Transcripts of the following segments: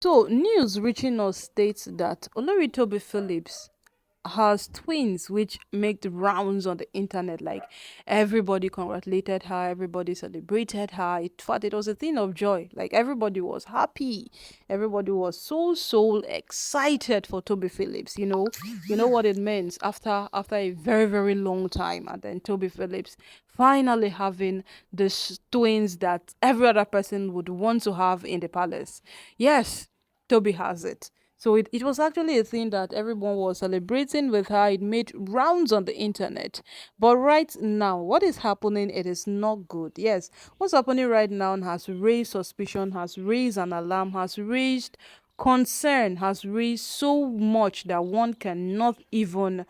So, news reaching us states that Olori Tobi Phillips has twins, which make the rounds on the internet. Like everybody congratulated her, everybody celebrated her. In fact, it was a thing of joy. Like everybody was happy, everybody was so excited for Toby Phillips. You know what it means after a very long time, and then Toby Phillips finally having the twins that every other person would want to have in the palace. Yes, Toby has it. So it was actually a thing that everyone was celebrating with her. It made rounds on the internet. But right now, what is happening, it is not good. Yes, what's happening right now has raised suspicion, has raised an alarm, has raised concern, has raised so much that one cannot even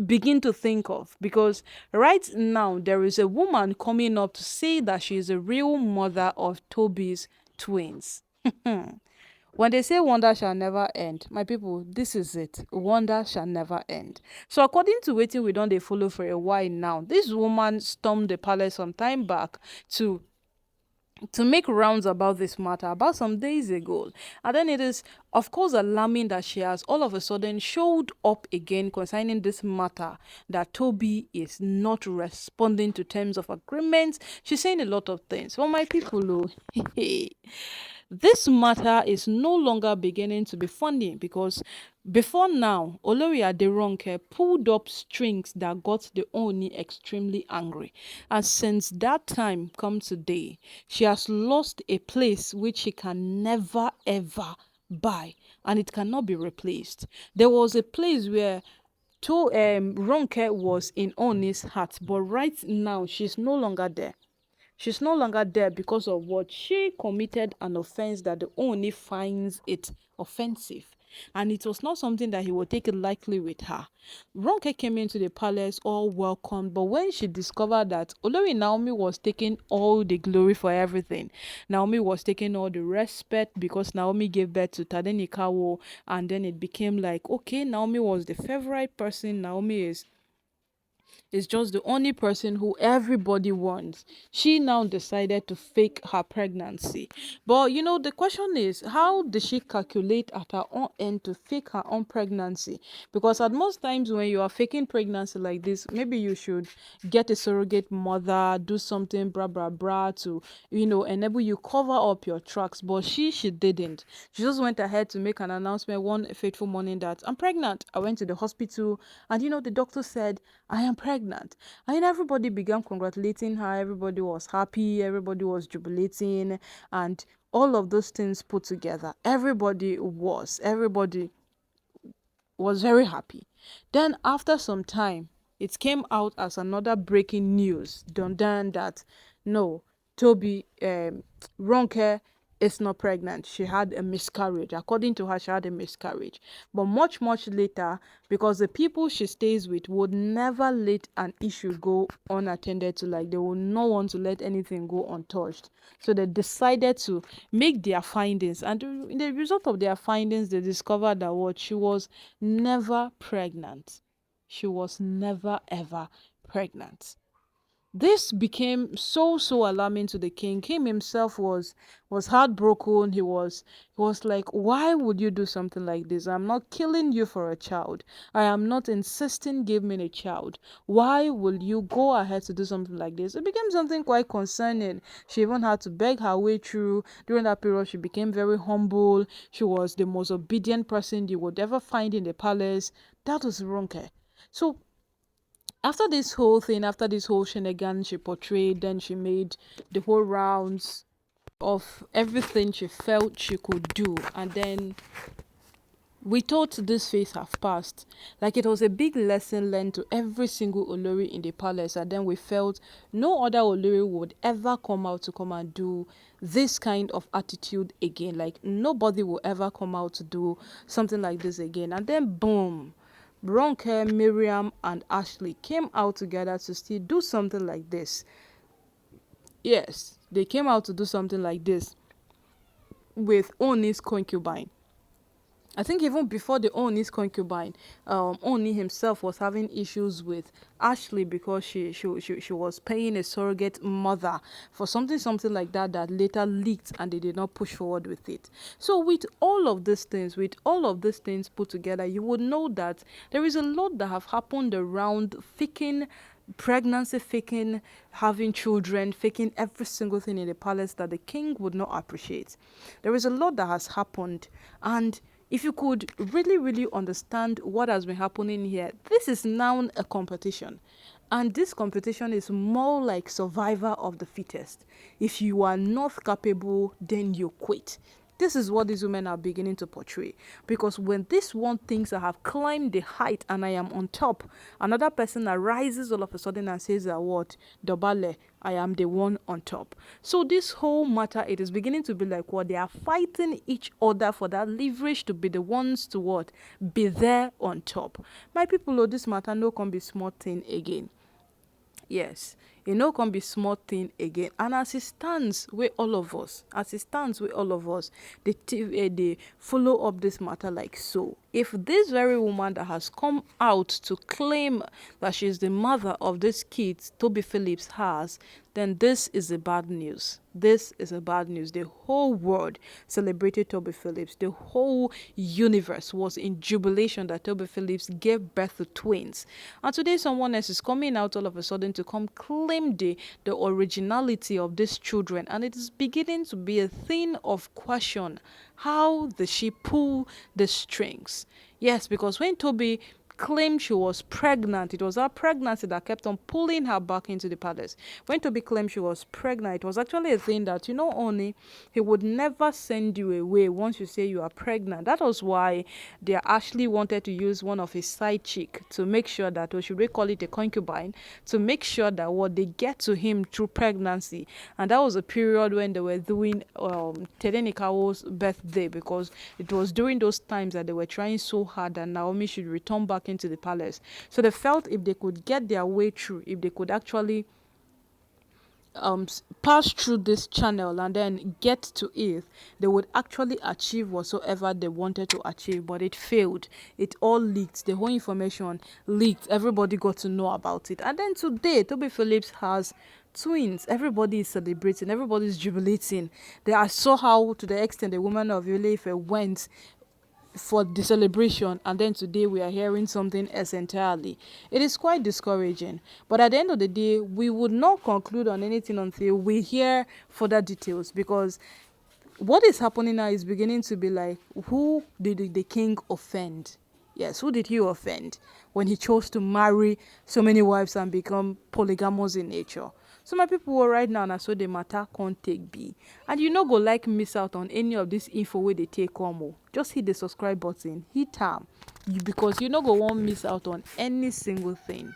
begin to think of, because right now there is a woman coming up to say that she is a real mother of Toby's twins. When they say wonder shall never end, my people, this is it. Wonder shall never end. So according to waiting we don't they follow for a while now, this woman stormed the palace some time back to make rounds about this matter about some days ago. And then it is, of course, alarming that she has all of a sudden showed up again concerning this matter, that Toby is not responding to terms of agreement. She's saying a lot of things. For my people, oh, this matter is no longer beginning to be funny, because before now, Olori Ronke pulled up strings that got the Ooni extremely angry. And since that time come today, she has lost a place which she can never ever buy, and it cannot be replaced. There was a place where Ronke was in Ooni's heart, but right now she's no longer there. She's no longer there because of what she committed, an offense that the only finds it offensive. And it was not something that he would take it lightly with her. Ronke came into the palace all welcome, but when she discovered that Olori Naomi was taking all the glory for everything, Naomi was taking all the respect because Naomi gave birth to Tadenikawo, and then it became like, okay, Naomi was the favorite person. Naomi is just the only person who everybody wants. She now decided to fake her pregnancy. But the question is, how did she calculate at her own end to fake her own pregnancy? Because at most times when you are faking pregnancy like this, maybe you should get a surrogate mother, do something bra bra bra to, enable you cover up your tracks. But she didn't. She just went ahead to make an announcement one fateful morning that I'm pregnant. I went to the hospital, and the doctor said I am pregnant. And then everybody began congratulating her. Everybody was happy. Everybody was jubilating. And all of those things put together, everybody was very happy. Then after some time, it came out as another breaking news. Done done that no, Toby Ronke is not pregnant. She had a miscarriage. According to her, she had a miscarriage. But much later, because the people she stays with would never let an issue go unattended to, like they would not want to let anything go untouched. So they decided to make their findings, and in the result of their findings, they discovered that what she was never pregnant. She was never ever pregnant. This became so alarming to the king. King himself was heartbroken. He was like, why would you do something like this? I'm not killing you for a child. I am not insisting give me a child. Why will you go ahead to do something like this? It became something quite concerning. She even had to beg her way through. During that period, she became very humble. She was the most obedient person you would ever find in the palace. That was Ronke. So after this whole thing, after this whole shenanigan she portrayed, then she made the whole rounds of everything she felt she could do. And then we thought this phase have passed. Like it was a big lesson learned to every single Olori in the palace. And then we felt no other Olori would ever come out to come and do this kind of attitude again. Like nobody will ever come out to do something like this again. And then boom. Ronke, Miriam, and Ashley came out together to still do something like this. Yes, they came out to do something like this with Ooni's concubine. I think even before the Ooni's concubine, Ooni himself was having issues with Ashley because she was paying a surrogate mother for something like that that later leaked and they did not push forward with it. So with all of these things, put together, you would know that there is a lot that have happened around faking pregnancy, faking having children, faking every single thing in the palace that the king would not appreciate. There is a lot that has happened, and if you could really, really understand what has been happening here, this is now a competition. And this competition is more like survivor of the fittest. If you are not capable, then you quit. This is what these women are beginning to portray. Because when this one thinks I have climbed the height and I am on top, another person arises all of a sudden and says that what? Dobale, I am the one on top. So this whole matter, it is beginning to be like what? They are fighting each other for that leverage to be the ones to what? Be there on top. My people, this matter no can be small thing again. Yes, e no come be small thing again. And as it stands with all of us, they follow up this matter like so. If this very woman that has come out to claim that she's the mother of these kids Tobi Phillips has, then this is a bad news. This is a bad news. The whole world celebrated Tobi Phillips. The whole universe was in jubilation that Tobi Phillips gave birth to twins. And today someone else is coming out all of a sudden to come claim the originality of these children. And it is beginning to be a thing of question. How did she pull the strings? Yes, because when Tobi claimed she was pregnant, it was her pregnancy that kept on pulling her back into the palace. When Tobi claimed she was pregnant, it was actually a thing that, Ooni, he would never send you away once you say you are pregnant. That was why they actually wanted to use one of his side chick to make sure that, or should we call it a concubine, to make sure that what they get to him through pregnancy. And that was a period when they were doing Tedenikawo's birthday, because it was during those times that they were trying so hard that Naomi should return back into the palace. So they felt if they could get their way through, if they could actually pass through this channel and then get to it, they would actually achieve whatsoever they wanted to achieve. But it failed. It all leaked. The whole information leaked. Everybody got to know about it. And then today, Tobi Phillips has twins. Everybody is celebrating. Everybody is jubilating. I saw how, to the extent, the woman of Yeyeluwa went for the celebration, and then today we are hearing something else entirely. It is quite discouraging, but at the end of the day, we would not conclude on anything until we hear further details, because what is happening now is beginning to be like, who did the king offend? Yes, who did he offend when he chose to marry so many wives and become polygamous in nature? So my people, right now, na so the matter can't take be. And you no go like miss out on any of this info where they take come. Just hit the subscribe button, hit am, because you no go won't miss out on any single thing.